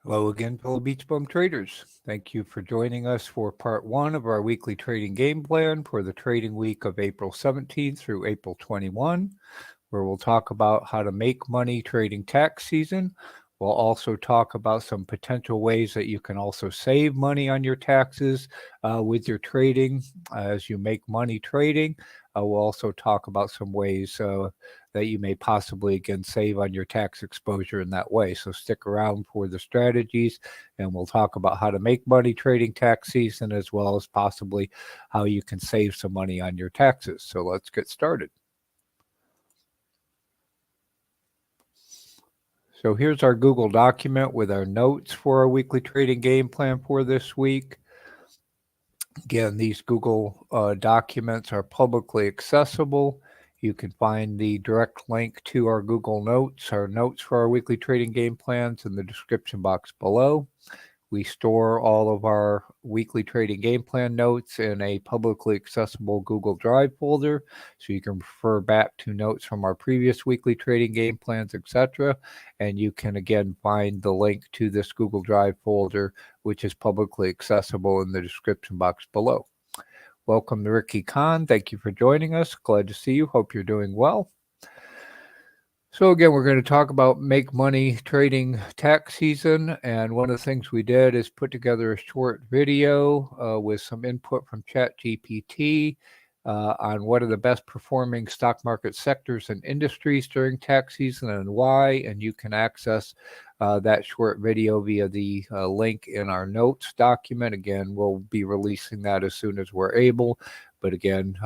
Hello again, fellow BeachBum traders. Thank you for joining us for part one of our weekly trading game plan for the trading week of April 17th through April 21, where we'll talk about how to make money trading tax season. We'll also talk about some potential ways that you can also save money on your taxes with your trading as you make money trading. We'll also talk about some ways that you may possibly, again, save on your tax exposure in that way. So stick around for the strategies, and we'll talk about how to make money trading tax season, as well as possibly how you can save some money on your taxes. So let's get started. So here's our Google document with our notes for our weekly trading game plan for this week. Again, these Google documents are publicly accessible. You can find the direct link to our Google Notes, our notes for our weekly trading game plans, in the description box below. We store all of our weekly trading game plan notes in a publicly accessible Google Drive folder, so you can refer back to notes from our previous weekly trading game plans, etc. And you can again find the link to this Google Drive folder, which is publicly accessible, in the description box below. Welcome to Ricky Khan. Thank you for joining us. Glad to see you. Hope you're doing well. So again, we're going to talk about make money trading tax season. And one of the things we did is put together a short video with some input from ChatGPT on what are the best performing stock market sectors and industries during tax season and why. And you can access that short video via the link in our notes document. Again, we'll be releasing that as soon as we're able. But again,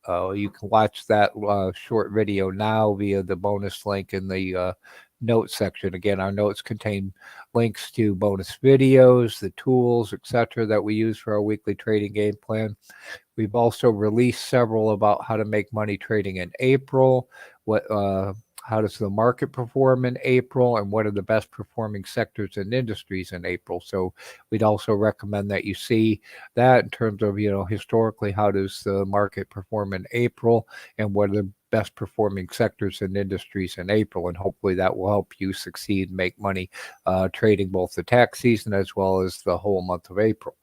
you can watch that short video now via the bonus link in the notes section. Again, our notes contain links to bonus videos, the tools, etc., that we use for our weekly trading game plan. We've also released several about how to make money trading in April, how does the market perform in April, and what are the best performing sectors and industries in April. So we'd also recommend that you see that in terms of, historically, how does the market perform in April, and what are the best performing sectors and industries in April. And hopefully that will help you succeed and make money trading both the tax season as well as the whole month of April.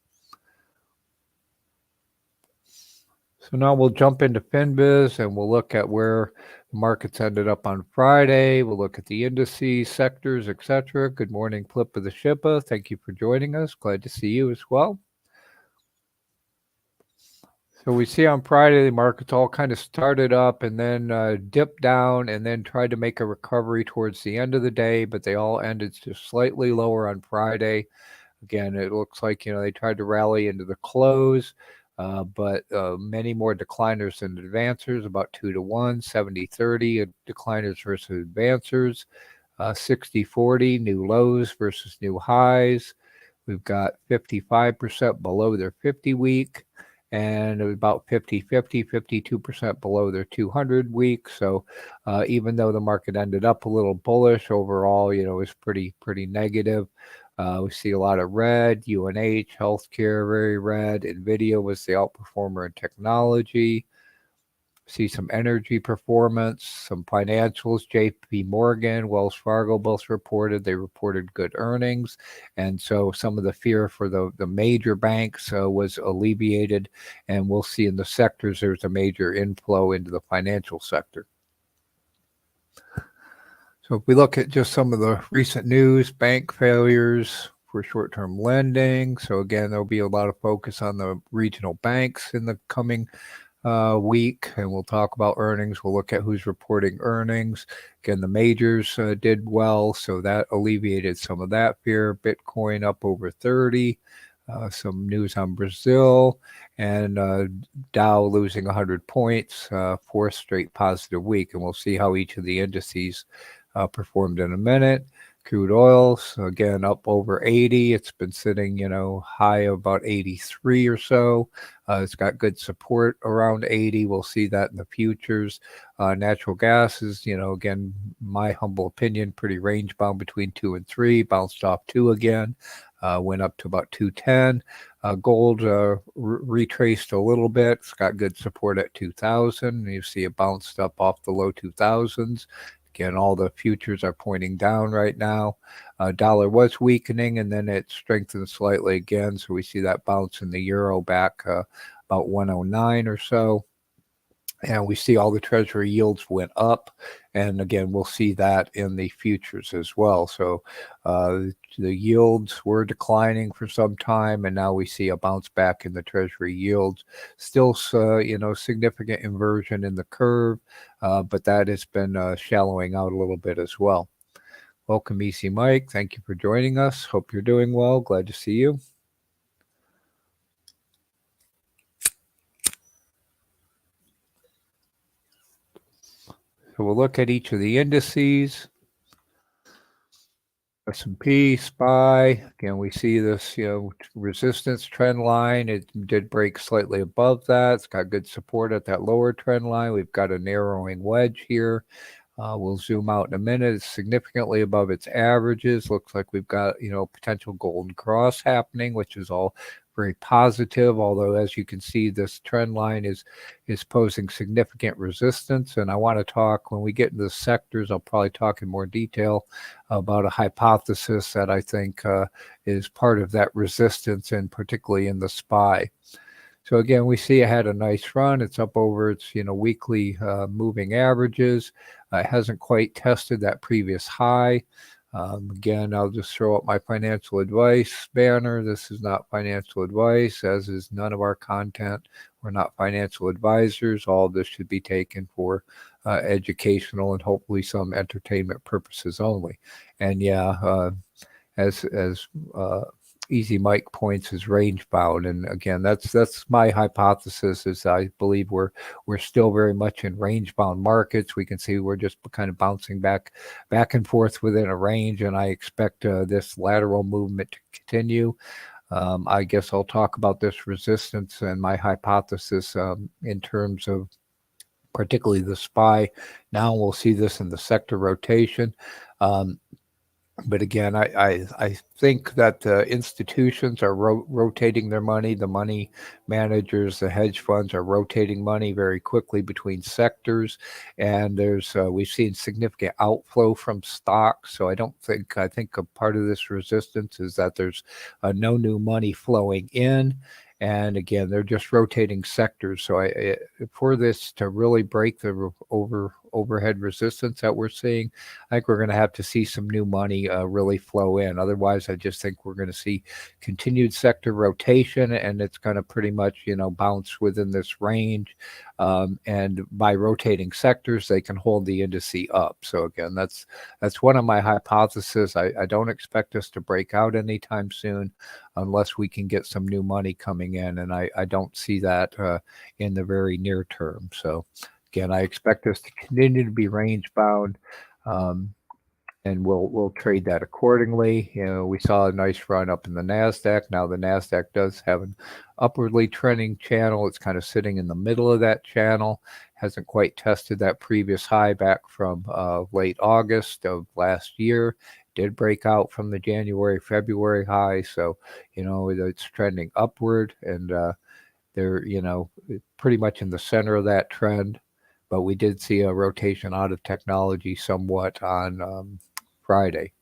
So now we'll jump into Finviz and we'll look at where the markets ended up on Friday. We'll look at the indices, sectors, etc. Good morning, Flip of the Shippa. Thank you for joining us. Glad to see you as well. So we see on Friday the markets all kind of started up and then dipped down and then tried to make a recovery towards the end of the day, but they all ended just slightly lower on Friday. Again, it looks like, they tried to rally into the close. But many more decliners than advancers, about 2-to-1, 70-30, decliners versus advancers, 60-40, new lows versus new highs. We've got 55% below their 50-week, and about 50-50, 52% below their 200-week. So even though the market ended up a little bullish, overall, it was pretty negative. We see a lot of red, UNH, healthcare, very red. NVIDIA was the outperformer in technology. See some energy performance, some financials. JP Morgan, Wells Fargo both reported. They reported good earnings. And so some of the fear for the major banks was alleviated. And we'll see in the sectors there's a major inflow into the financial sector. So if we look at just some of the recent news, bank failures for short-term lending. So again, there'll be a lot of focus on the regional banks in the coming week, and we'll talk about earnings. We'll look at who's reporting earnings. Again, the majors did well, so that alleviated some of that fear. Bitcoin up over 30. Some news on Brazil, and Dow losing 100 points, fourth straight positive week. And we'll see how each of the indices performed in a minute. Crude oil, so again, up over 80. It's been sitting, high of about 83 or so. It's got good support around 80. We'll see that in the futures. Natural gas is, again, my humble opinion, pretty range bound between 2 and 3. Bounced off 2 again. Went up to about 210. Gold retraced a little bit. It's got good support at 2,000. You see it bounced up off the low 2,000s. Again, all the futures are pointing down right now. Dollar was weakening and then it strengthened slightly again. So we see that bounce in the euro back about 109 or so. And we see all the treasury yields went up. And again, we'll see that in the futures as well. So the yields were declining for some time, and now we see a bounce back in the treasury yields. Still, significant inversion in the curve, but that has been shallowing out a little bit as well. Welcome, Easy Mike. Thank you for joining us. Hope you're doing well. Glad to see you. So we'll look at each of the indices. S&P, SPY, again, we see this, resistance trend line. It did break slightly above that. It's got good support at that lower trend line. We've got a narrowing wedge here. We'll zoom out in a minute. It's significantly above its averages. Looks like we've got, potential golden cross happening, which is all very positive. Although, as you can see, this trend line is posing significant resistance. And I want to talk, when we get into the sectors, I'll probably talk in more detail about a hypothesis that I think is part of that resistance, and particularly in the SPY. So again, we see it had a nice run. It's up over its weekly moving averages. It hasn't quite tested that previous high. Again, I'll just throw up my financial advice banner. This is not financial advice, as is none of our content. We're not financial advisors. All of this should be taken for educational and hopefully some entertainment purposes only. And as Easy Mike points, is range bound, and again, that's my hypothesis. Is I believe we're still very much in range bound markets. We can see we're just kind of bouncing back and forth within a range, and I expect this lateral movement to continue. I guess I'll talk about this resistance and my hypothesis in terms of particularly the SPY. Now we'll see this in the sector rotation. But again, I think that institutions are rotating their money. The money managers, the hedge funds are rotating money very quickly between sectors. And we've seen significant outflow from stocks. So I think a part of this resistance is that there's no new money flowing in. And again, they're just rotating sectors. So for this to really break the overhead resistance that we're seeing, I think we're going to have to see some new money really flow in. Otherwise, I just think we're going to see continued sector rotation, and it's going to pretty much, bounce within this range. And by rotating sectors, they can hold the indice up. So again, that's one of my hypotheses. I don't expect us to break out anytime soon unless we can get some new money coming in, and I don't see that in the very near term. So again, I expect us to continue to be range bound, and we'll trade that accordingly. We saw a nice run up in the NASDAQ. Now the NASDAQ does have an upwardly trending channel. It's kind of sitting in the middle of that channel. Hasn't quite tested that previous high back from late August of last year. Did break out from the January-February high. So, it's trending upward, and they're, pretty much in the center of that trend. But we did see a rotation out of technology somewhat on Friday.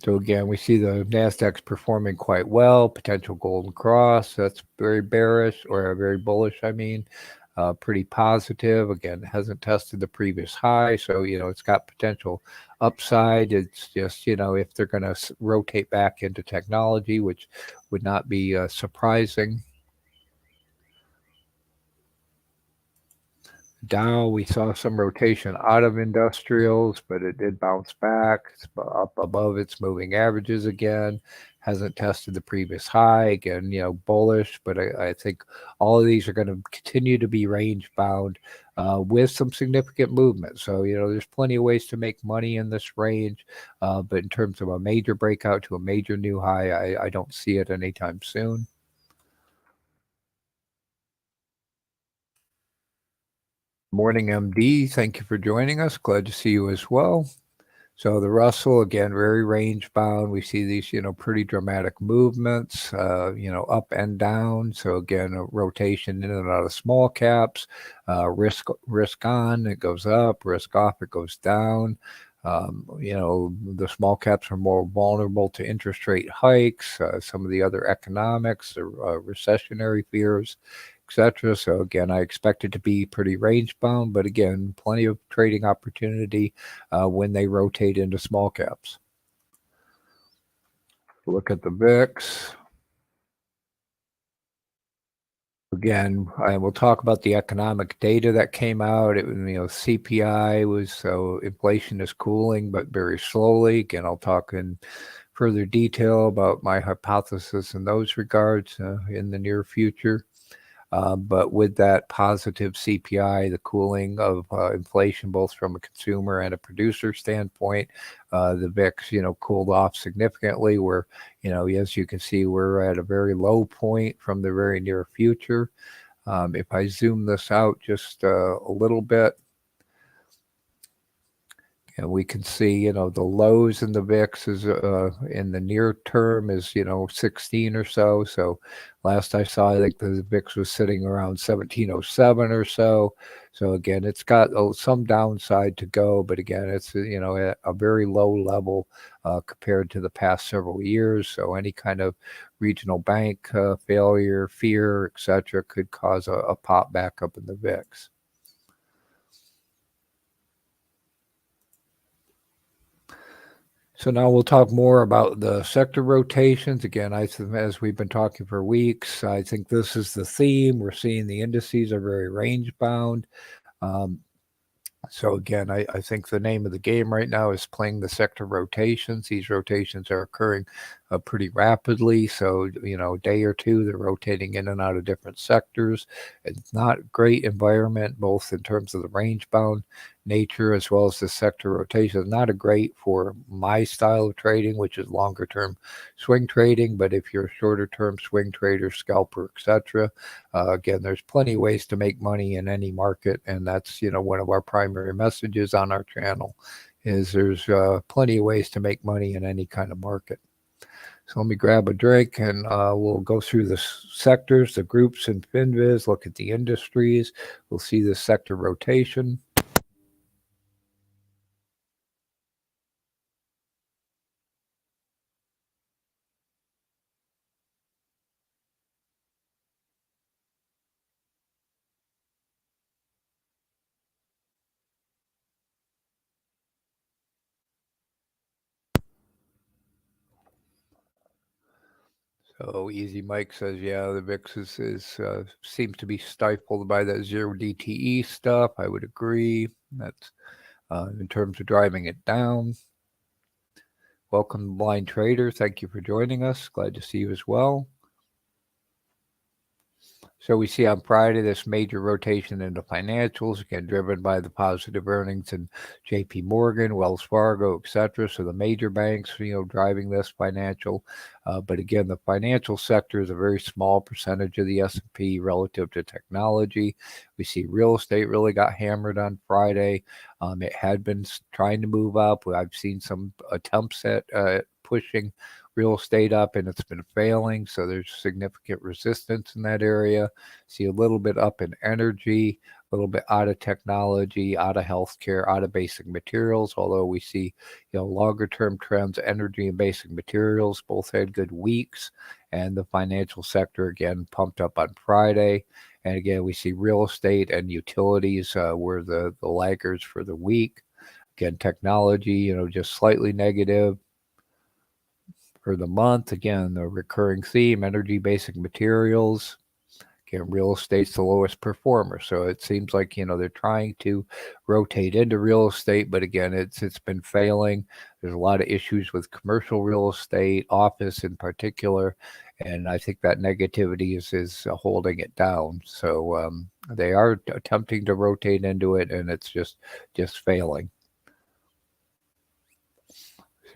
So again, we see the NASDAQ's performing quite well. Potential golden cross, that's very bearish, or very bullish, I mean. Pretty positive. Again, hasn't tested the previous high, so it's got potential upside. It's just if they're going to rotate back into technology, which would not be surprising. Dow, we saw some rotation out of industrials, but it did bounce back. It's up above its moving averages again. Hasn't tested the previous high. Again, bullish, but I think all of these are going to continue to be range bound with some significant movement. So, there's plenty of ways to make money in this range, but in terms of a major breakout to a major new high, I don't see it anytime soon. Morning, MD. Thank you for joining us. Glad to see you as well. So the Russell, again, very range bound. We see these, pretty dramatic movements, up and down. So again, a rotation in and out of small caps, risk on, it goes up, risk off, it goes down. The small caps are more vulnerable to interest rate hikes, some of the other economics, recessionary fears, etc. So again, I expect it to be pretty range bound, but again, plenty of trading opportunity when they rotate into small caps. Look at the VIX. Again, we'll talk about the economic data that came out. CPI was, so inflation is cooling, but very slowly. Again, I'll talk in further detail about my hypothesis in those regards in the near future. But with that positive CPI, the cooling of inflation, both from a consumer and a producer standpoint, the VIX, cooled off significantly. Where, as you can see, we're at a very low point from the very near future. If I zoom this out just a little bit, and we can see, the lows in the VIX is in the near term is, 16 or so. So last I saw, I think the VIX was sitting around 1707 or so. So again, it's got some downside to go, but again, it's, at a very low level compared to the past several years. So any kind of regional bank failure, fear, etc., could cause a pop back up in the VIX. So now we'll talk more about the sector rotations. Again, as we've been talking for weeks, I think this is the theme. We're seeing the indices are very range bound. So again, I think the name of the game right now is playing the sector rotations. These rotations are occurring pretty rapidly. So, a day or two, they're rotating in and out of different sectors. It's not a great environment, both in terms of the range bound nature as well as the sector rotation. It's not a great for my style of trading, which is longer term swing trading. But if you're a shorter term swing trader, scalper, etc., again, there's plenty of ways to make money in any market, and that's one of our primary messages on our channel is there's plenty of ways to make money in any kind of market. So let me grab a drink and we'll go through the sectors, the groups in Finviz, look at the industries. We'll see the sector rotation. So Easy Mike says, yeah, the VIX is seems to be stifled by that zero DTE stuff. I would agree. That's in terms of driving it down. Welcome, Blind Trader. Thank you for joining us. Glad to see you as well. So we see on Friday this major rotation into financials, again driven by the positive earnings in J.P. Morgan, Wells Fargo, etc. So the major banks, driving this financial. But again, the financial sector is a very small percentage of the S&P relative to technology. We see real estate really got hammered on Friday. It had been trying to move up. I've seen some attempts at pushing real estate up, and it's been failing. So there's significant resistance in that area. See a little bit up in energy, a little bit out of technology, out of healthcare, out of basic materials. Although we see, longer term trends, energy and basic materials both had good weeks, and the financial sector again pumped up on Friday. And again, we see real estate and utilities were the laggards for the week. Again, technology, just slightly negative. For the month, again, the recurring theme, energy, basic materials. Again, real estate's the lowest performer. So it seems like, they're trying to rotate into real estate, but again, it's been failing. There's a lot of issues with commercial real estate, office in particular, and I think that negativity is holding it down. So they are attempting to rotate into it, and it's just failing.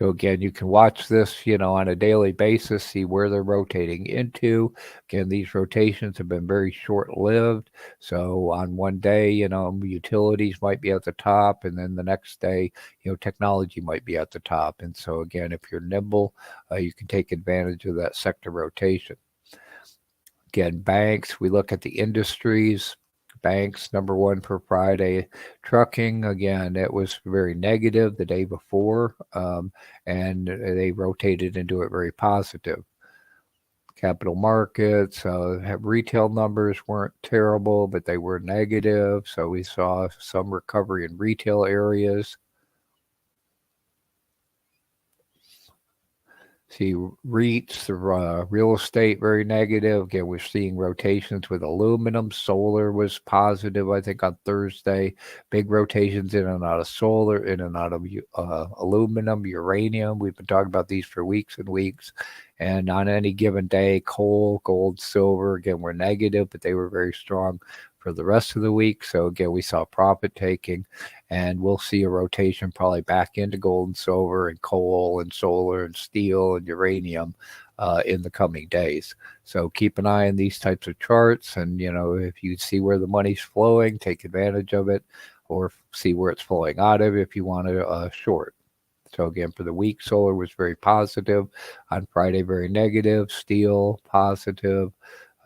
So again, you can watch this, on a daily basis, see where they're rotating into. Again, these rotations have been very short-lived. So on one day, utilities might be at the top, and then the next day, technology might be at the top. And so again, if you're nimble, you can take advantage of that sector rotation. Again, banks, we look at the industries. Banks, number one for Friday. Trucking, again, it was very negative the day before, and they rotated into it very positive. Capital markets, retail numbers weren't terrible, but they were negative, so we saw some recovery in retail areas. See REITs, the real estate, very negative. Again, we're seeing rotations with aluminum. Solar was positive, I think, on Thursday. Big rotations in and out of solar, in and out of aluminum, uranium. We've been talking about these for weeks and weeks. And on any given day, coal, gold, silver, again, were negative, but they were very strong for the rest of the week. So again, we saw profit taking, and we'll see a rotation probably back into gold and silver and coal and solar and steel and uranium in the coming days. So keep an eye on these types of charts, and if you see where the money's flowing, take advantage of it, or see where it's flowing out of if you want to short. So again, for the week, solar was very positive. On Friday, very negative. Steel, positive.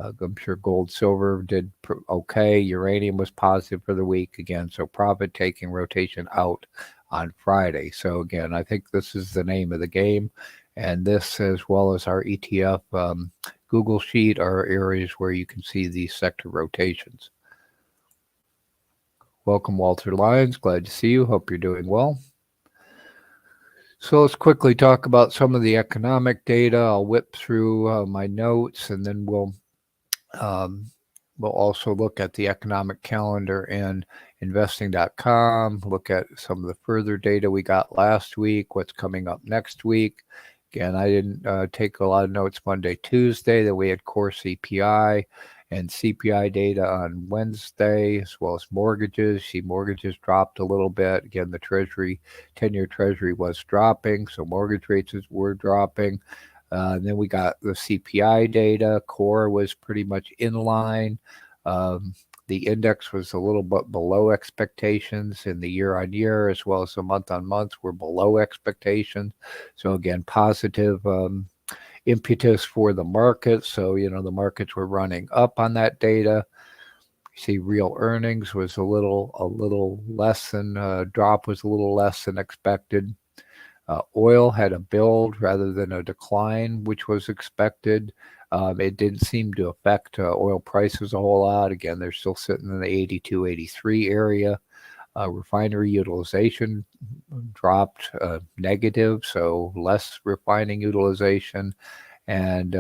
I'm sure gold, silver did okay. Uranium was positive for the week again. So profit taking rotation out on Friday. So again, I think this is the name of the game. And this, as well as our ETF Google Sheet, are areas where you can see these sector rotations. Welcome, Walter Lyons. Glad to see you. Hope you're doing well. So let's quickly talk about some of the economic data. I'll whip through my notes, and then we'll also look at the economic calendar and investing.com, look at some of the further data we got last week, what's coming up next week. Again, I didn't take a lot of notes Monday, Tuesday, that we had core CPI and CPI data on Wednesday, as well as mortgages. See, mortgages dropped a little bit. Again, the 10-year Treasury was dropping, so mortgage rates were dropping. Then we got the CPI data. Core was pretty much in line. The index was a little bit below expectations, in the year-on-year as well as the month-on-month were below expectations. So again, positive impetus for the market. So, the markets were running up on that data. You see real earnings was a little less than, drop was a little less than expected. Oil had a build rather than a decline, which was expected. It didn't seem to affect oil prices a whole lot. Again, they're still sitting in the 82, 83 area. Refinery utilization dropped negative, so less refining utilization, and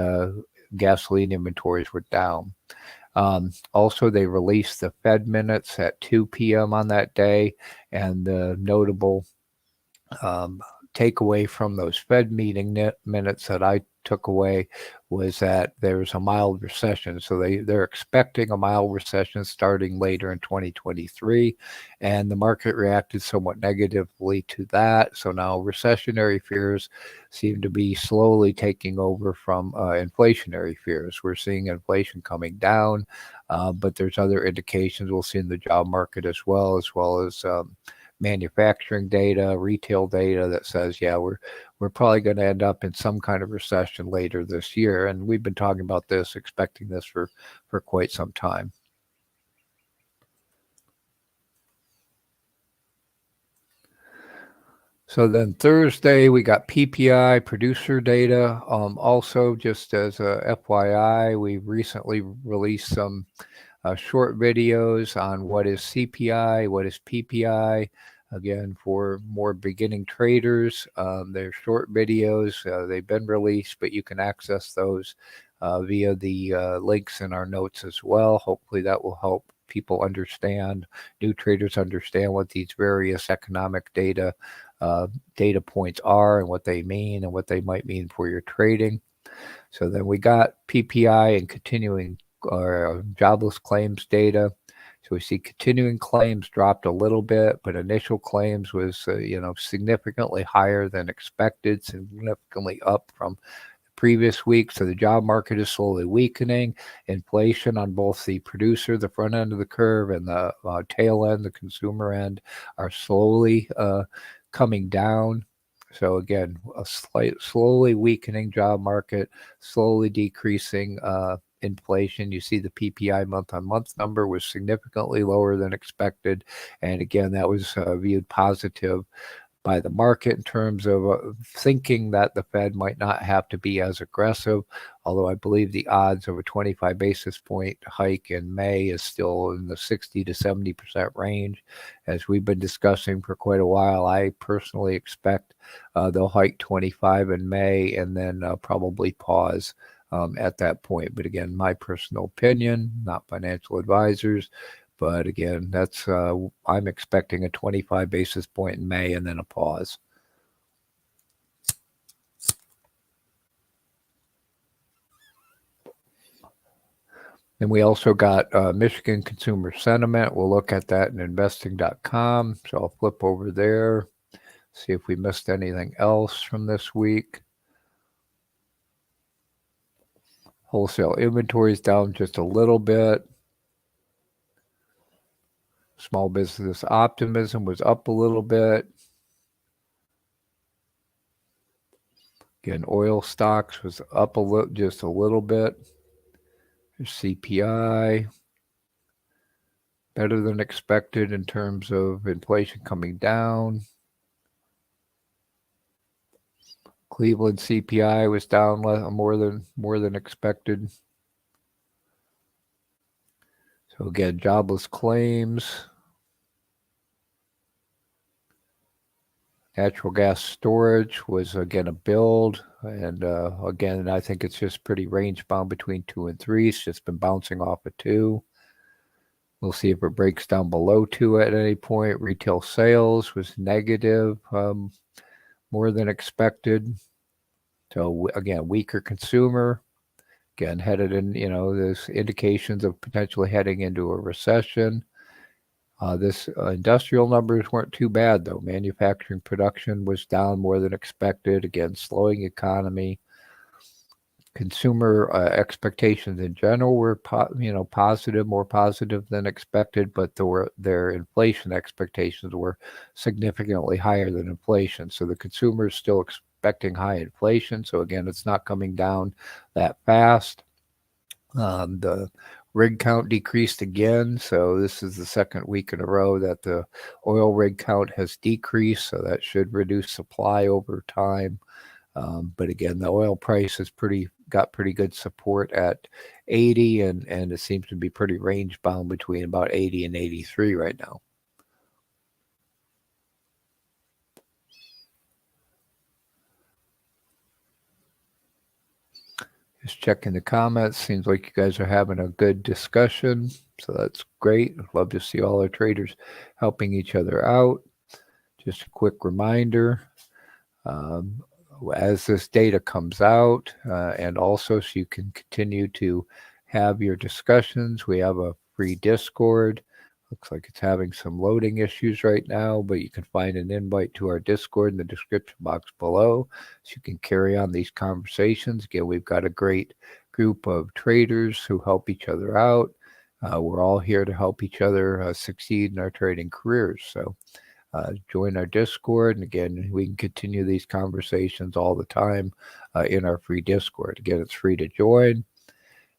gasoline inventories were down. Also, they released the Fed minutes at 2 p.m. on that day, and the notable takeaway from those Fed meeting minutes that I took away was that there's a mild recession. So they're expecting a mild recession starting later in 2023, and the market reacted somewhat negatively to that. So now recessionary fears seem to be slowly taking over from inflationary fears. We're seeing inflation coming down, but there's other indications we'll see in the job market as well as manufacturing data, retail data that says, yeah, we're probably going to end up in some kind of recession later this year. And we've been talking about this, expecting this for quite some time. So then Thursday, we got PPI producer data. Also, just as a FYI, we recently released some short videos on what is CPI, what is PPI. Again, for more beginning traders, they're short videos. They've been released, but you can access those via the links in our notes as well. Hopefully that will help people understand, new traders understand what these various economic data points are and what they mean and what they might mean for your trading. So then we got PPI and continuing jobless claims data. So we see continuing claims dropped a little bit, but initial claims was, significantly higher than expected, significantly up from previous week. So the job market is slowly weakening. Inflation on both the producer, the front end of the curve, and the tail end, the consumer end, are slowly coming down. So again, a slowly weakening job market, slowly decreasing inflation. You see the PPI month-on-month number was significantly lower than expected. And again, that was viewed positive by the market in terms of thinking that the Fed might not have to be as aggressive, although I believe the odds of a 25 basis point hike in May is still in the 60 to 70% range. As we've been discussing for quite a while, I personally expect they'll hike 25 in May and then probably pause at that point. But again, my personal opinion, not financial advisors. But again, that's I'm expecting a 25 basis point in May and then a pause. Then we also got Michigan consumer sentiment. We'll look at that in investing.com. So I'll flip over there, see if we missed anything else from this week. Wholesale inventory is down just a little bit. Small business optimism was up a little bit. Again, oil stocks was up just a little bit. There's CPI, better than expected in terms of inflation coming down. Cleveland CPI was down more than expected. So again, jobless claims. Natural gas storage was again a build, and again, I think it's just pretty range bound between 2 and 3. It's just been bouncing off of 2. We'll see if it breaks down below 2 at any point. Retail sales was negative, more than expected. So again, weaker consumer. Again, headed in, there's indications of potentially heading into a recession. This industrial numbers weren't too bad, though. Manufacturing production was down more than expected. Again, slowing economy. Consumer expectations in general were, positive, more positive than expected, but their inflation expectations were significantly higher than inflation. So the consumer is still expecting high inflation. So again, it's not coming down that fast. The rig count decreased again, so this is the second week in a row that the oil rig count has decreased, so that should reduce supply over time. But again, the oil price has got pretty good support at 80, and it seems to be pretty range bound between about 80 and 83 right now. Just checking the comments. Seems like you guys are having a good discussion, so that's great. I'd love to see all our traders helping each other out. Just a quick reminder, as this data comes out, and also so you can continue to have your discussions, we have a free Discord. Looks like it's having some loading issues right now, but you can find an invite to our Discord in the description box below, so you can carry on these conversations. Again, we've got a great group of traders who help each other out. We're all here to help each other succeed in our trading careers. So join our Discord, and again, we can continue these conversations all the time in our free Discord. Again, it's free to join.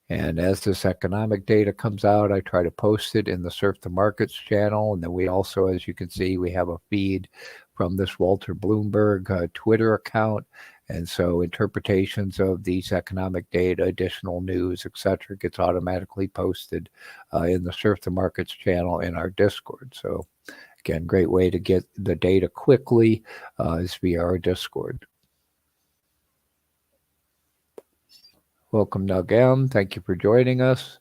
And as this economic data comes out, I try to post it in the Surf the Markets channel. And then we also, as you can see, we have a feed from this Walter Bloomberg Twitter account. And so interpretations of these economic data, additional news, etc., gets automatically posted in the Surf the Markets channel in our Discord. So again, great way to get the data quickly is via our Discord. Welcome, Doug M. Thank you for joining us.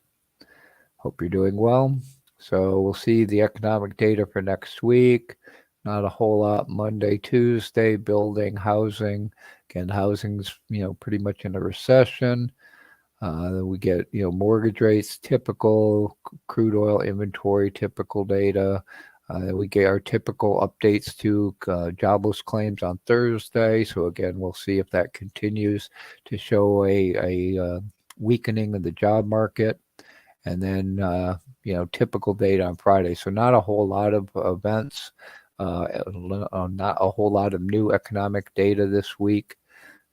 Hope you're doing well. So we'll see the economic data for next week. Not a whole lot. Monday, Tuesday, building, housing. Again, housing's, pretty much in a recession. We get, mortgage rates, typical crude oil inventory, typical data. We get our typical updates to jobless claims on Thursday. So again, we'll see if that continues to show a weakening of the job market. And then, typical data on Friday. So not a whole lot of events, not a whole lot of new economic data this week.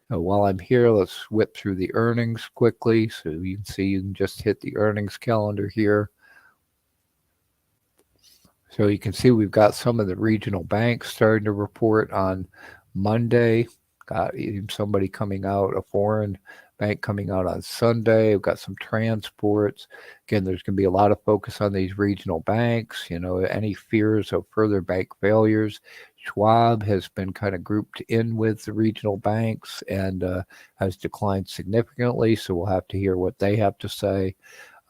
While I'm here, let's whip through the earnings quickly. So you can see, you can just hit the earnings calendar here. So you can see we've got some of the regional banks starting to report on Monday. Got somebody coming out, a foreign bank coming out on Sunday. We've got some transports. Again, there's going to be a lot of focus on these regional banks. Any fears of further bank failures. Schwab has been kind of grouped in with the regional banks and has declined significantly. So we'll have to hear what they have to say.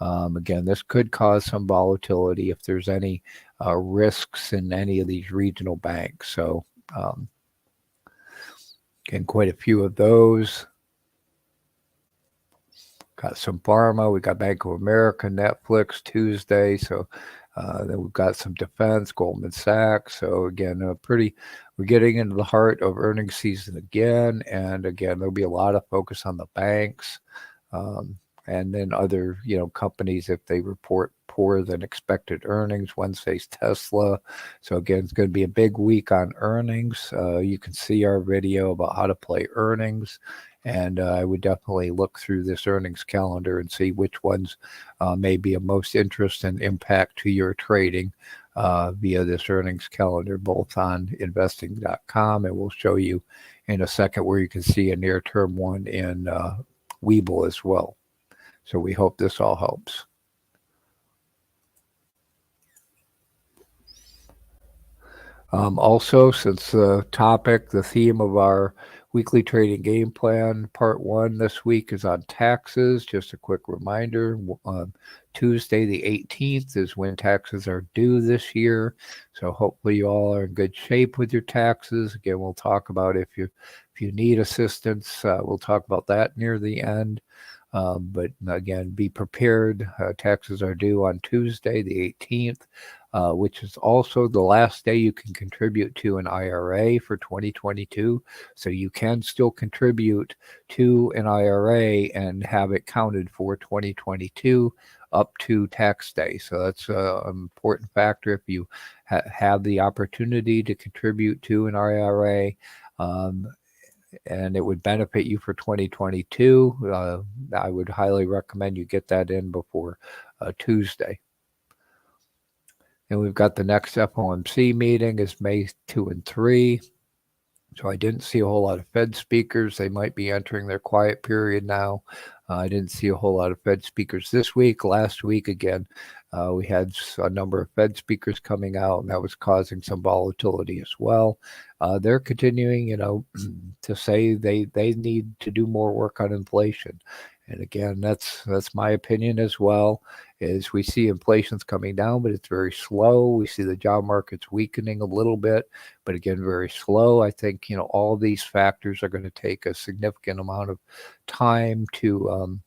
Again, this could cause some volatility if there's any risks in any of these regional banks. So, again, quite a few of those. Got some pharma. We got Bank of America, Netflix Tuesday. So then we've got some defense, Goldman Sachs. So again, we're getting into the heart of earnings season again. And again, there'll be a lot of focus on the banks. And then other, companies, if they report poorer than expected earnings. Wednesday's Tesla. So again, it's going to be a big week on earnings. You can see our video about how to play earnings. And I would definitely look through this earnings calendar and see which ones may be of most interest and impact to your trading via this earnings calendar, both on investing.com. And we'll show you in a second where you can see a near-term one in Webull as well. So we hope this all helps. Also, since the theme of our weekly trading game plan, part 1 this week is on taxes. Just a quick reminder, Tuesday the 18th is when taxes are due this year. So hopefully you all are in good shape with your taxes. Again, we'll talk about if you need assistance, we'll talk about that near the end. But again, be prepared. Taxes are due on Tuesday, the 18th, which is also the last day you can contribute to an IRA for 2022. So you can still contribute to an IRA and have it counted for 2022 up to tax day. So that's an important factor. If you have the opportunity to contribute to an IRA, and it would benefit you for 2022. I would highly recommend you get that in before Tuesday. And we've got the next FOMC meeting is May 2 and 3. So I didn't see a whole lot of Fed speakers. They might be entering their quiet period now. I didn't see a whole lot of Fed speakers this week. Last week, again, we had a number of Fed speakers coming out, and that was causing some volatility as well. They're continuing, to say they need to do more work on inflation. And again, that's my opinion as well, is we see inflation's coming down, but it's very slow. We see the job market's weakening a little bit, but again, very slow. I think, all these factors are going to take a significant amount of time to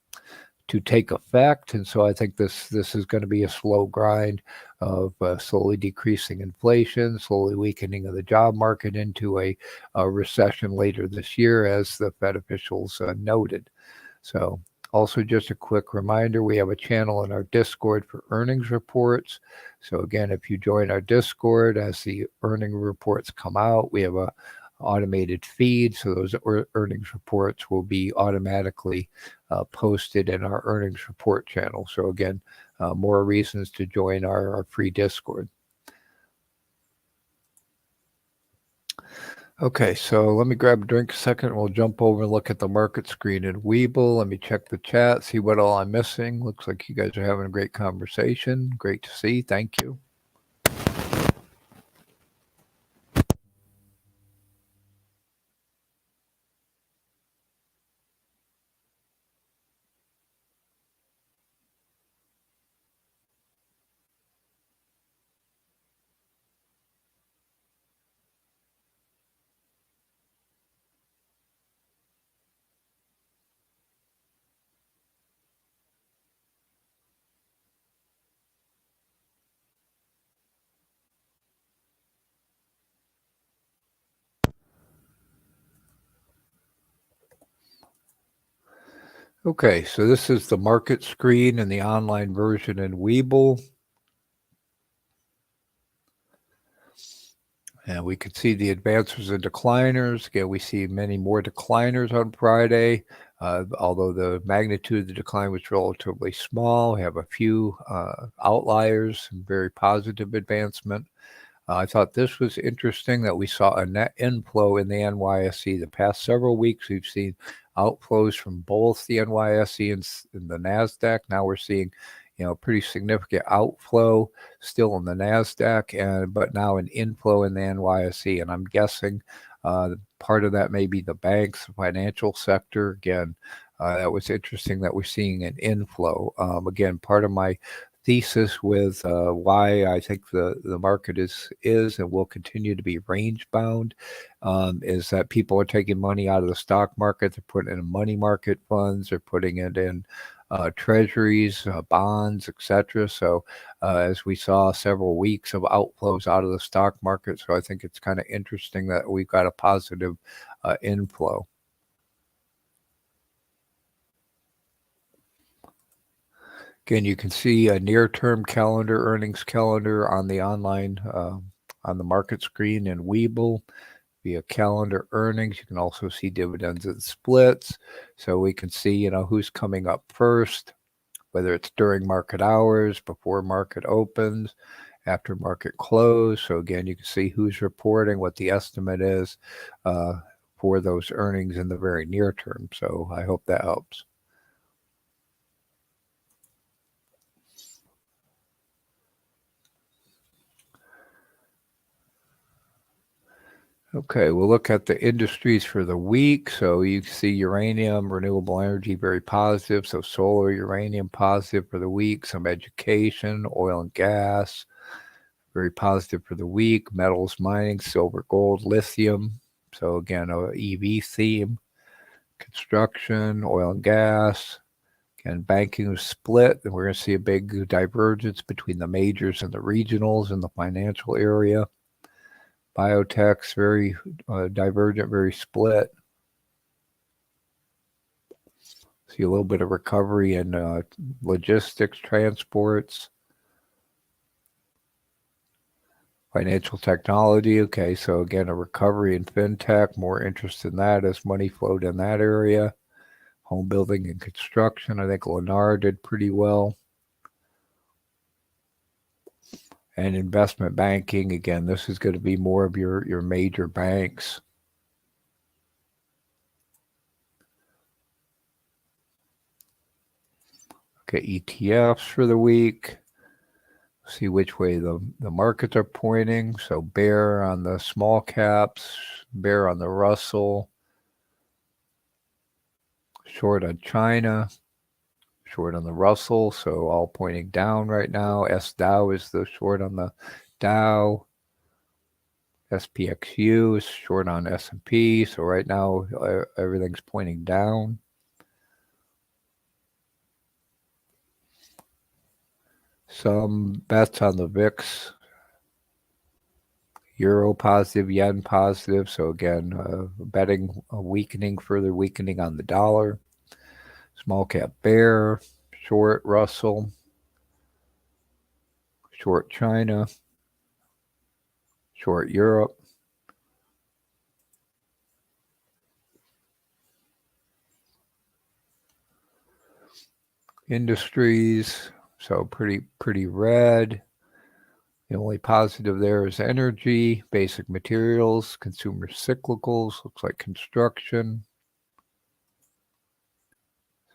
take effect. And so I think this is going to be a slow grind of slowly decreasing inflation, slowly weakening of the job market into a recession later this year, as the Fed officials noted. So also just a quick reminder, we have a channel in our Discord for earnings reports. So again, if you join our Discord, as the earning reports come out, we have a automated feed. So those earnings reports will be automatically posted in our earnings report channel. So again, more reasons to join our free Discord. Okay, so let me grab a drink a second, and we'll jump over and look at the market screen in Webull. Let me check the chat, see what all I'm missing. Looks like you guys are having a great conversation. Great to see. Thank you. Okay, so this is the market screen and the online version in Webull. And we can see the advancers and decliners. Again, we see many more decliners on Friday, although the magnitude of the decline was relatively small. We have a few outliers and very positive advancement. I thought this was interesting that we saw a net inflow in the NYSE. The past several weeks, we've seen outflows from both the NYSE and the NASDAQ. Now we're seeing, pretty significant outflow still in the NASDAQ, but now an inflow in the NYSE. And I'm guessing part of that may be the banks, the financial sector. Again, that was interesting that we're seeing an inflow. Again, part of my thesis with why I think the market is and will continue to be range bound is that people are taking money out of the stock market. They're putting it in money market funds. They're putting it in treasuries, bonds, etc. So as we saw several weeks of outflows out of the stock market, so I think it's kind of interesting that we've got a positive inflow. Again, you can see a near-term calendar, earnings calendar on the online, on the market screen in Webull via calendar earnings. You can also see dividends and splits. So we can see, who's coming up first, whether it's during market hours, before market opens, after market close. So again, you can see who's reporting, what the estimate is for those earnings in the very near term. So I hope that helps. Okay, we'll look at the industries for the week. So you see uranium, renewable energy, very positive. So solar, uranium, positive for the week. Some education, oil and gas, very positive for the week. Metals, mining, silver, gold, lithium. So again, a EV theme. Construction, oil and gas. Again, banking was split, and we're going to see a big divergence between the majors and the regionals in the financial area. Biotech's very divergent, very split. See a little bit of recovery in logistics, transports, financial technology. Okay, so again, a recovery in fintech, more interest in that as money flowed in that area. Home building and construction, I think Lennar did pretty well. And investment banking, again, this is going to be more of your major banks. Okay, ETFs for the week. See which way the markets are pointing. So bear on the small caps, bear on the Russell, short on China, short on the Russell. So all pointing down right now. Dow is the short on the Dow. SPXU is short on S&P. So right now everything's pointing down. Some bets on the VIX. Euro positive, yen positive. So again, betting a weakening, further weakening on the dollar. Small cap bear, short Russell, short China, short Europe. Industries, so pretty red. The only positive there is energy, basic materials, consumer cyclicals, looks like construction.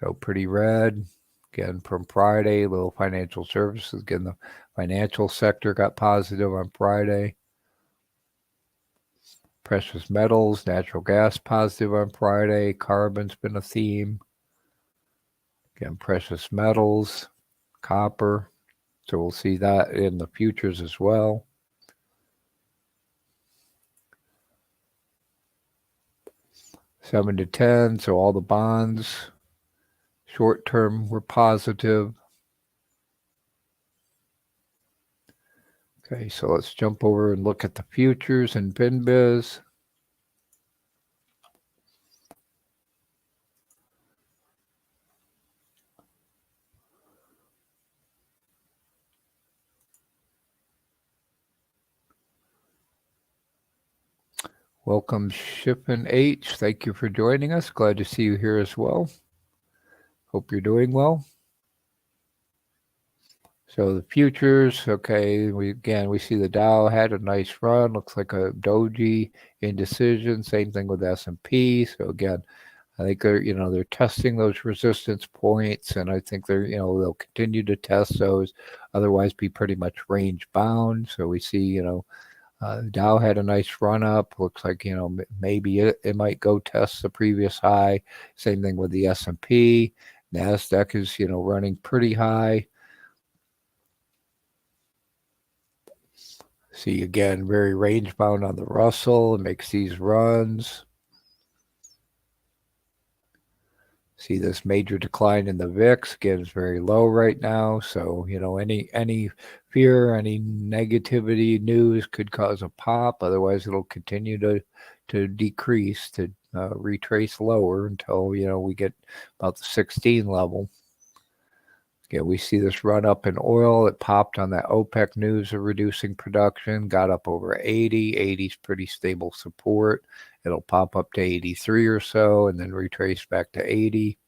So pretty red. Again, from Friday, little financial services. Again, the financial sector got positive on Friday. Precious metals, natural gas positive on Friday. Carbon's been a theme. Again, precious metals, copper. So we'll see that in the futures as well. Seven to 10, so all the bonds, short term, were positive. Okay, so let's jump over and look at the futures and Finviz. Welcome, Shippin H. Thank you for joining us. Glad to see you here as well. Hope you're doing well. So the futures, okay, we see the Dow had a nice run. Looks like a doji indecision. Same thing with S&P. So again, I think they're testing those resistance points, and I think they'll continue to test those. Otherwise, be pretty much range bound. So we see, Dow had a nice run up. Looks like maybe it might go test the previous high. Same thing with the S&P. Nasdaq is running pretty high. See again, very range bound on the Russell. It makes these runs. See this major decline in the VIX. Again, it's very low right now. So any fear, any negativity news could cause a pop. Otherwise, it'll continue to decrease, to retrace lower until we get about the 16 level. Yeah, we see this run up in oil. It popped on that OPEC news of reducing production, got up over 80. 80 is pretty stable support. It'll pop up to 83 or so and then retrace back to 80.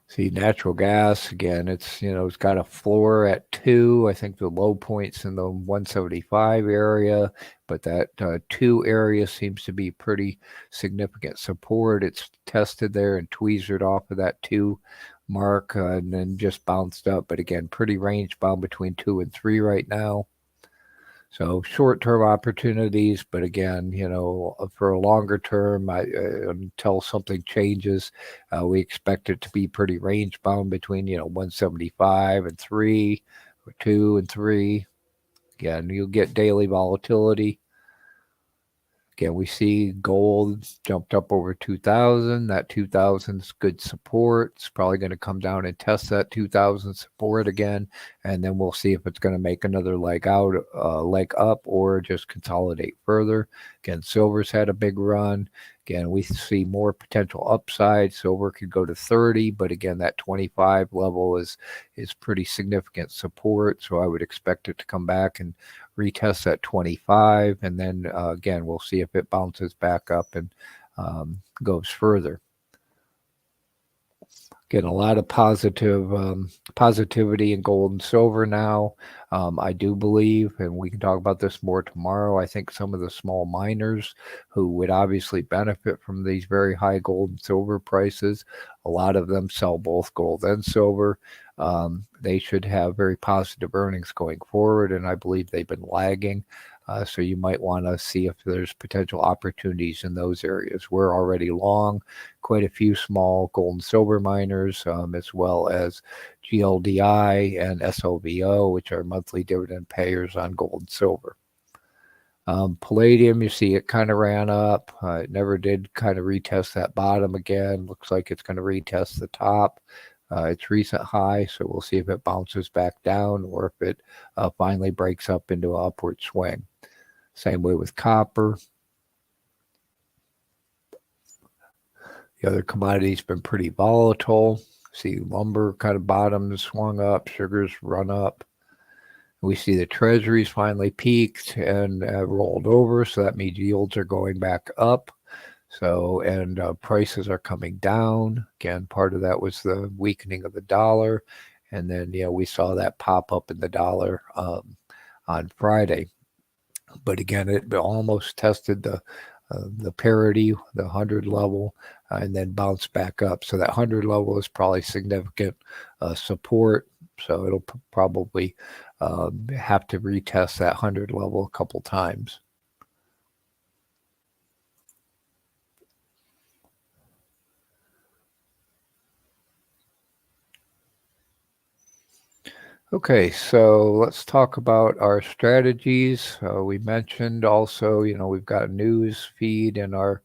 See, natural gas, again, it's got a floor at 2. I think the low point's in the 175 area, but that 2 area seems to be pretty significant support. It's tested there and tweezered off of that 2 mark and then just bounced up. But again, pretty range bound between 2 and 3 right now. So short-term opportunities, but again, for a longer term, until something changes, we expect it to be pretty range-bound between 175 and 3, or 2 and 3. Again, you'll get daily volatility. Again, we see gold jumped up over 2,000. That 2,000 is good support. It's probably going to come down and test that 2,000 support again, and then we'll see if it's going to make another leg up, or just consolidate further. Again, silver's had a big run. Again, we see more potential upside. Silver could go to 30, but again, that 25 level is pretty significant support. So I would expect it to come back and retest at 25, and then again, we'll see if it bounces back up and goes further. Getting a lot of positivity in gold and silver now. I do believe, and we can talk about this more tomorrow, I think some of the small miners who would obviously benefit from these very high gold and silver prices, a lot of them sell both gold and silver. They should have very positive earnings going forward, and I believe they've been lagging. So you might want to see if there's potential opportunities in those areas. We're already long quite a few small gold and silver miners, as well as GLDI and SOVO, which are monthly dividend payers on gold and silver. Palladium, you see it kind of ran up. It never did kind of retest that bottom again. Looks like it's going to retest the top. Its recent high, so we'll see if it bounces back down or if it finally breaks up into an upward swing. Same way with copper. The other commodities been pretty volatile. See lumber kind of bottoms swung up, sugars run up. We see the treasuries finally peaked and rolled over, so that means yields are going back up. So, and prices are coming down. Again, part of that was the weakening of the dollar. And then, we saw that pop up in the dollar on Friday. But again, it almost tested the parity, the 100 level, and then bounced back up. So that 100 level is probably significant support. So it'll probably have to retest that 100 level a couple times. Okay, so let's talk about our strategies. We mentioned also, we've got a news feed in our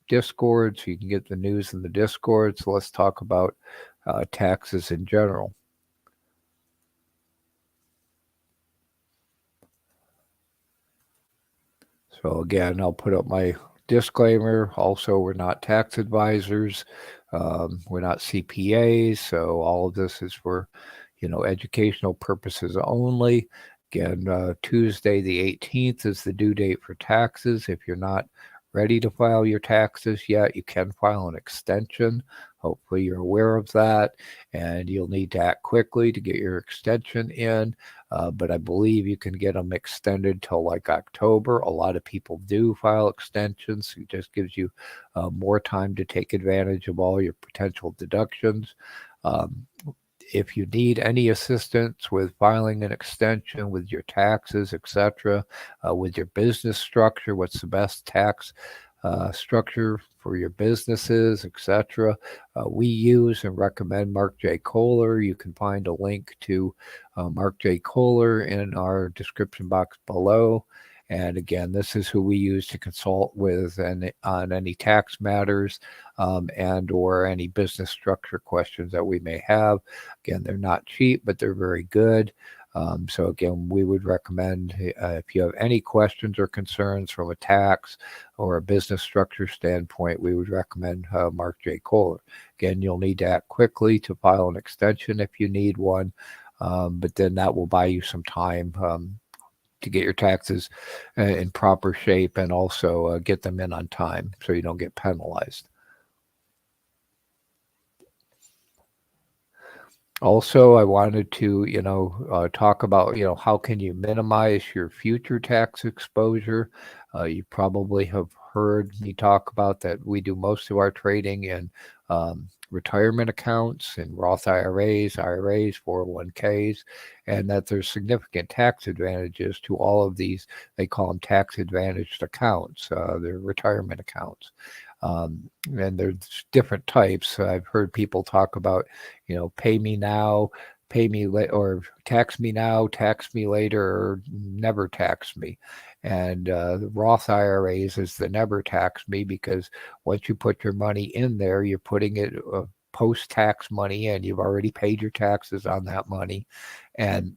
Discord, so you can get the news in the Discord. So let's talk about taxes in general. So again, I'll put up my disclaimer. Also, we're not tax advisors. We're not CPAs. So all of this is for educational purposes only. Again, Tuesday the 18th is the due date for taxes. If you're not ready to file your taxes yet, you can file an extension. Hopefully you're aware of that, and you'll need to act quickly to get your extension in. But I believe you can get them extended till like October. A lot of people do file extensions. It just gives you more time to take advantage of all your potential deductions. Um, if you need any assistance with filing an extension, with your taxes, etc., with your business structure, what's the best tax structure for your businesses, etc., we use and recommend Mark J. Kohler. You can find a link to Mark J. Kohler in our description box below. And again, this is who we use to consult with on any tax matters and or any business structure questions that we may have. Again, they're not cheap, but they're very good. So again, we would recommend if you have any questions or concerns from a tax or a business structure standpoint, we would recommend Mark J. Kohler. Again, you'll need to act quickly to file an extension if you need one, but then that will buy you some time to get your taxes in proper shape and also get them in on time so you don't get penalized. Also, I wanted to, talk about, how can you minimize your future tax exposure? You probably have heard me talk about that we do most of our trading in retirement accounts and Roth IRAs, 401ks, and that there's significant tax advantages to all of these. They call them tax advantaged accounts. They're retirement accounts. And there's different types. I've heard people talk about, pay me now, pay me later, or tax me now, tax me later, or never tax me. And the Roth IRAs is the never tax me, because once you put your money in there, you're putting it post-tax money in. You've already paid your taxes on that money. And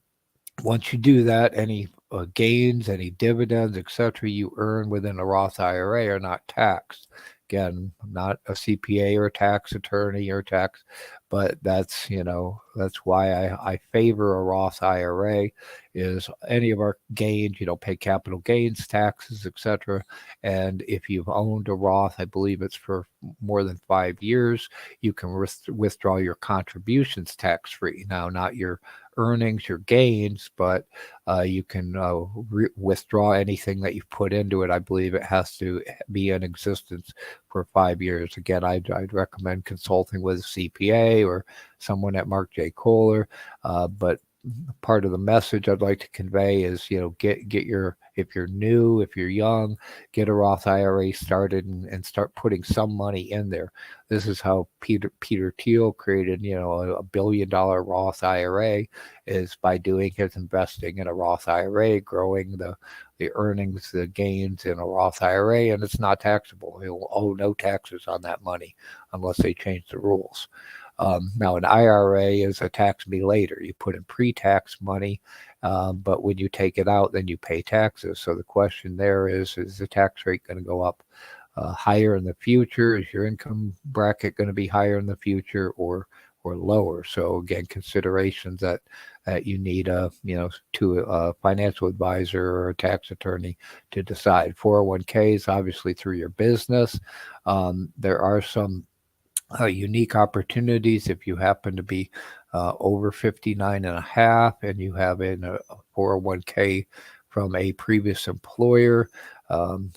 once you do that, any gains, any dividends, etc., you earn within a Roth IRA are not taxed. Again, I'm not a CPA or a tax attorney or tax, but that's why I favor a Roth IRA. Is any of our gains, pay capital gains taxes, etc. And if you've owned a Roth, I believe it's for more than 5 years, you can withdraw your contributions tax free. Now, not your earnings, your gains, but you can withdraw anything that you've put into it. I believe it has to be in existence for 5 years. Again, I'd recommend consulting with a CPA or someone at Mark J. Kohler, but part of the message I'd like to convey is, get your, if you're new, if you're young, get a Roth IRA started and start putting some money in there. This is how Peter Thiel created, a $1 billion Roth IRA, is by doing his investing in a Roth IRA, growing the earnings, the gains in a Roth IRA, and it's not taxable. He'll owe no taxes on that money unless they change the rules. Now, an IRA is a tax me later. You put in pre-tax money, but when you take it out, then you pay taxes. So the question there is the tax rate going to go up higher in the future? Is your income bracket going to be higher in the future or lower? So again, considerations that you need to a financial advisor or a tax attorney to decide. 401ks, obviously through your business. There are some unique opportunities if you happen to be over 59 and a half and you have a 401k from a previous employer.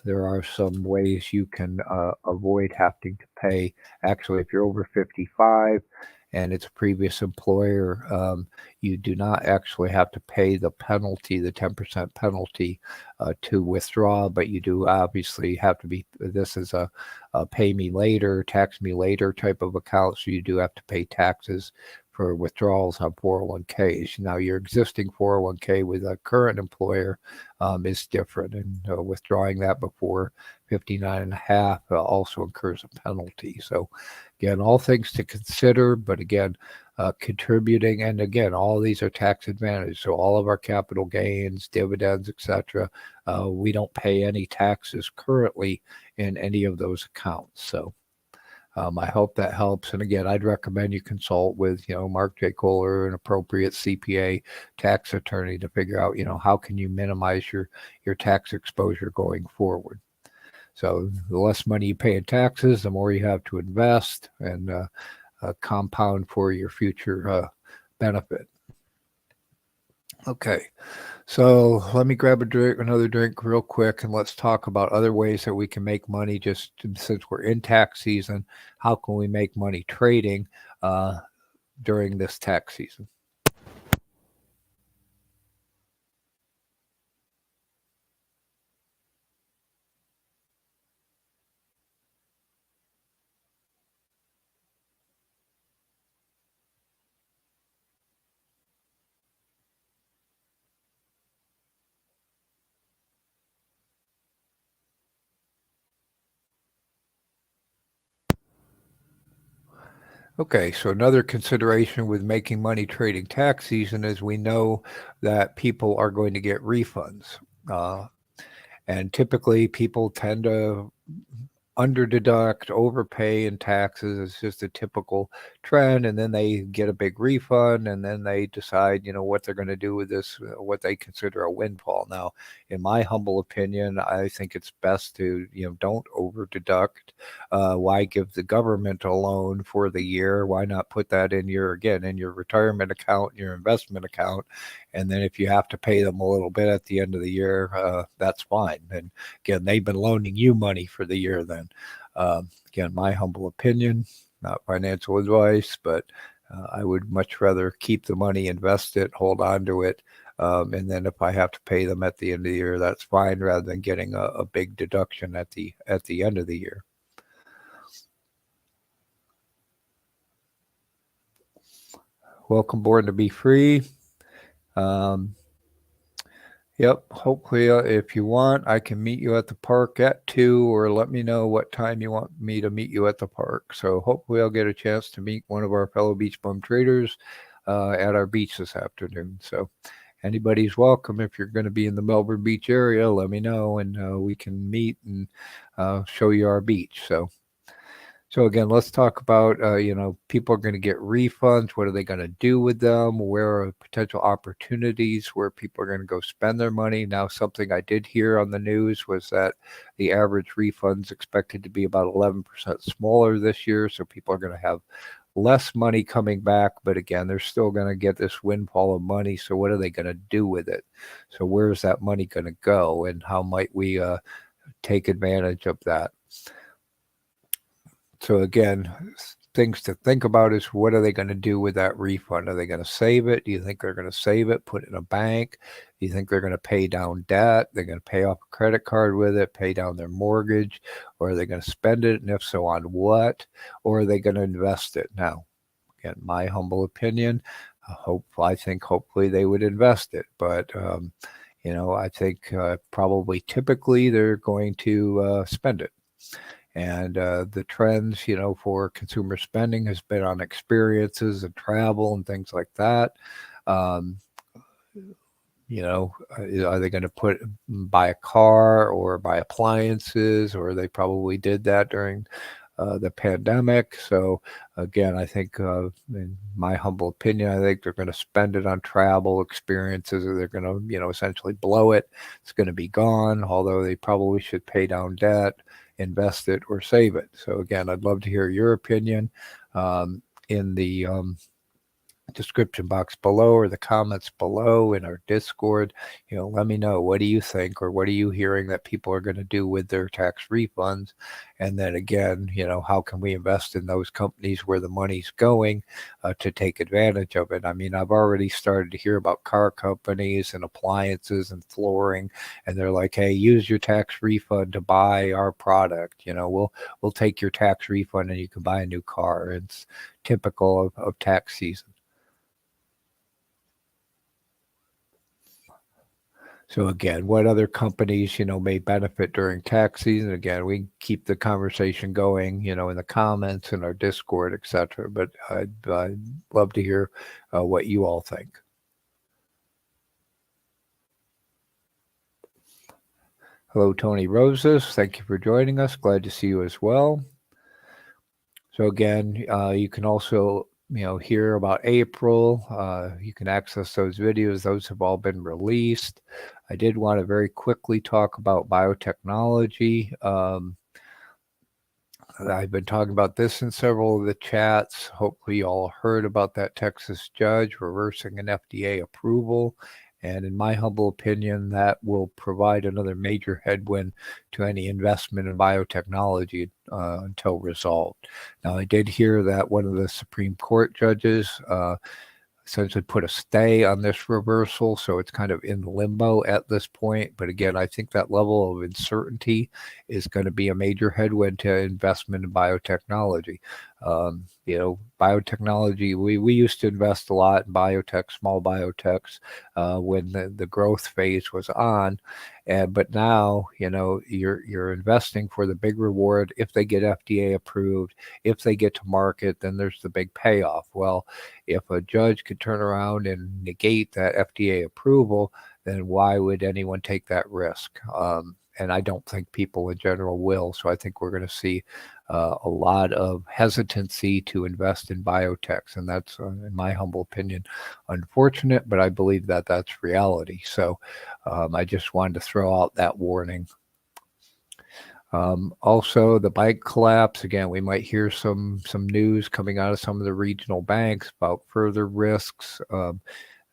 There are some ways you can avoid having to pay. Actually, if you're over 55 and it's a previous employer, you do not actually have to pay the penalty, the 10% penalty to withdraw, but you do obviously have to be, this is a pay me later, tax me later type of account, so you do have to pay taxes for withdrawals on 401ks. Now, your existing 401k with a current employer is different, and withdrawing that before 59 and a half also incurs a penalty. So again, all things to consider, but again, contributing, and again, all these are tax advantage. So all of our capital gains, dividends, etc., we don't pay any taxes currently in any of those accounts. So I hope that helps. And again, I'd recommend you consult with, Mark J. Kohler, an appropriate CPA tax attorney to figure out, how can you minimize your tax exposure going forward. So the less money you pay in taxes, the more you have to invest and compound for your future benefit. Okay, so let me grab another drink real quick, and let's talk about other ways that we can make money. Just since we're in tax season, how can we make money trading during this tax season? Okay, so another consideration with making money trading tax season is we know that people are going to get refunds. Uh, and typically people tend to underdeduct, overpay in taxes. It's just a typical trend, and then they get a big refund, and then they decide, what they're going to do with this, what they consider a windfall. Now, in my humble opinion, I think it's best to, don't overdeduct. Why give the government a loan for the year? Why not put that in your retirement account, your investment account, and then if you have to pay them a little bit at the end of the year, that's fine. And again, they've been loaning you money for the year then. Again, my humble opinion, not financial advice, but I would much rather keep the money, invest it, hold on to it. And then if I have to pay them at the end of the year, that's fine, rather than getting a big deduction at the end of the year. Welcome aboard to Be Free. Yep. Hopefully, if you want, I can meet you at the park at 2, or let me know what time you want me to meet you at the park. So hopefully I'll get a chance to meet one of our fellow BeachBum traders at our beach this afternoon. So anybody's welcome. If you're going to be in the Melbourne Beach area, let me know, and we can meet and show you our beach. So again, let's talk about, people are going to get refunds. What are they going to do with them? Where are potential opportunities where people are going to go spend their money? Now, something I did hear on the news was that the average refund's expected to be about 11% smaller this year. So people are going to have less money coming back. But again, they're still going to get this windfall of money. So what are they going to do with it? So where's that money going to go? And how might we take advantage of that? So again, things to think about is, what are they going to do with that refund? Are they going to save it? Do you think they're going to save it, put it in a bank? Do you think they're going to pay down debt? They're going to pay off a credit card with it, pay down their mortgage? Or are they going to spend it? And if so, on what? Or are they going to invest it? Now, again, my humble opinion, I think hopefully they would invest it. But, I think probably typically they're going to spend it. And the trends, for consumer spending has been on experiences and travel and things like that. Um, are they going to buy a car or buy appliances? Or they probably did that during the pandemic. So again, I think, in my humble opinion, I think they're going to spend it on travel experiences, or they're going to, essentially blow it. It's going to be gone, although they probably should pay down debt, invest it, or save it. So again, I'd love to hear your opinion in the description box below, or the comments below in our Discord. Let me know, what do you think, or what are you hearing that people are going to do with their tax refunds? And then again, how can we invest in those companies where the money's going to take advantage of it? I mean, I've already started to hear about car companies and appliances and flooring, and they're like, hey, use your tax refund to buy our product. We'll take your tax refund and you can buy a new car. It's typical of tax season. So again, what other companies, may benefit during tax season? Again, we keep the conversation going, in the comments in our Discord, etc. But I'd love to hear what you all think. Hello, Tony Roses. Thank you for joining us. Glad to see you as well. So again, you can also hear about April. You can access those videos. Those have all been released. I did want to very quickly talk about biotechnology. I've been talking about this in several of the chats. Hopefully, you all heard about that Texas judge reversing an FDA approval. And in my humble opinion, that will provide another major headwind to any investment in biotechnology until resolved. Now, I did hear that one of the Supreme Court judges essentially put a stay on this reversal, so it's kind of in limbo at this point. But again, I think that level of uncertainty is going to be a major headwind to investment in biotechnology. Biotechnology, we used to invest a lot in biotech, small biotechs, when the growth phase was on. But now, you're investing for the big reward. If they get FDA approved, if they get to market, then there's the big payoff. Well, if a judge could turn around and negate that FDA approval, then why would anyone take that risk? And I don't think people in general will. So I think we're going to see a lot of hesitancy to invest in biotechs. And that's, in my humble opinion, unfortunate, but I believe that that's reality. So I just wanted to throw out that warning. Also, the bank collapse. Again, we might hear some news coming out of some of the regional banks about further risks.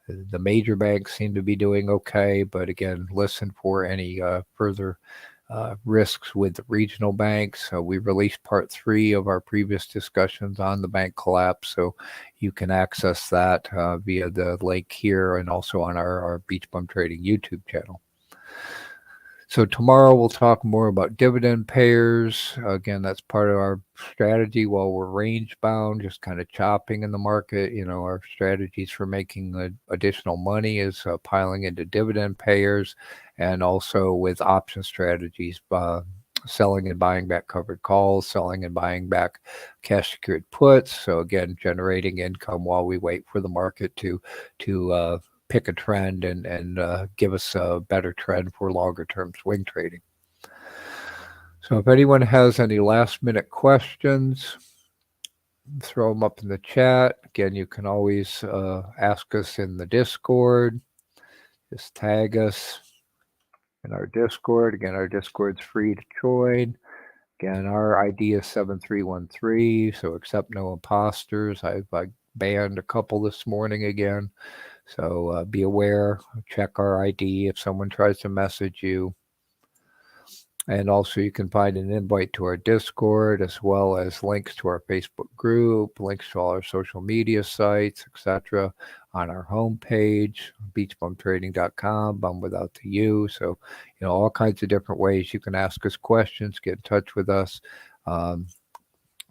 The major banks seem to be doing okay, but again, listen for any further risks with the regional banks. We released part 3 of our previous discussions on the bank collapse, so you can access that via the link here and also on our BeachBum Trading YouTube channel. So tomorrow we'll talk more about dividend payers. Again, that's part of our strategy while we're range bound, just kind of chopping in the market. Our strategies for making additional money is piling into dividend payers, and also with option strategies, selling and buying back covered calls, selling and buying back cash secured puts. So again, generating income while we wait for the market to pick a trend and give us a better trend for longer term swing trading. So if anyone has any last minute questions, throw them up in the chat. Again, you can always ask us in the Discord. Just tag us in our Discord. Again, our Discord's free to join. Again, our ID is 7313, so accept no imposters. I banned a couple this morning again. So be aware, check our ID if someone tries to message you. And also you can find an invite to our Discord, as well as links to our Facebook group, links to all our social media sites, etc. on our homepage, beachbumtrading.com, bum without the U. So, all kinds of different ways you can ask us questions, get in touch with us.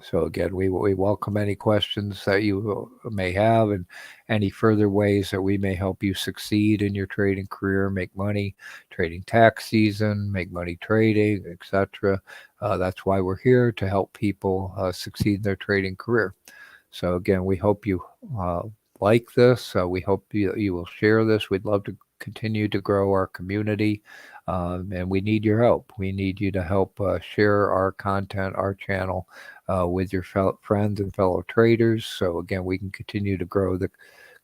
So again, we welcome any questions that you may have, and any further ways that we may help you succeed in your trading career, make money trading tax season, make money trading, etc. That's why we're here, to help people succeed in their trading career. So again, we hope you like this. We hope you will share this. We'd love to continue to grow our community, and we need your help. We need you to help share our content, our channel, with your friends and fellow traders. So again, we can continue to grow the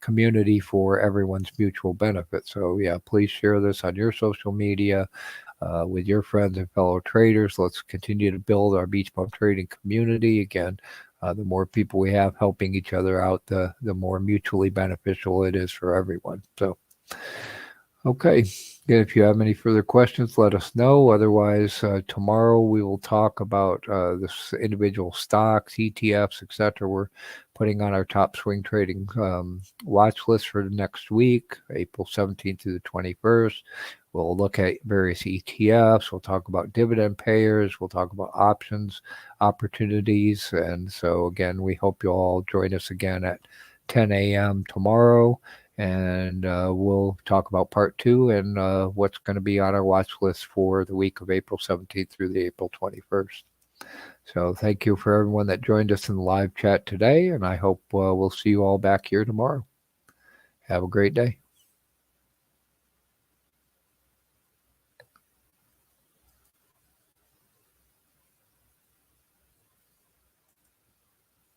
community for everyone's mutual benefit. So yeah, please share this on your social media with your friends and fellow traders. Let's continue to build our BeachBum trading community. Again, the more people we have helping each other out, the more mutually beneficial it is for everyone. So, okay. Again, if you have any further questions, let us know. Otherwise, tomorrow we will talk about this individual stocks, ETFs, etc. We're putting on our top swing trading watch list for the next week, April 17th through the 21st. We'll look at various ETFs. We'll talk about dividend payers. We'll talk about options, opportunities. And so, again, we hope you all join us again at 10 a.m. tomorrow. And we'll talk about part 2 and what's going to be on our watch list for the week of April 17th through the April 21st. So thank you for everyone that joined us in the live chat today. And I hope we'll see you all back here tomorrow. Have a great day.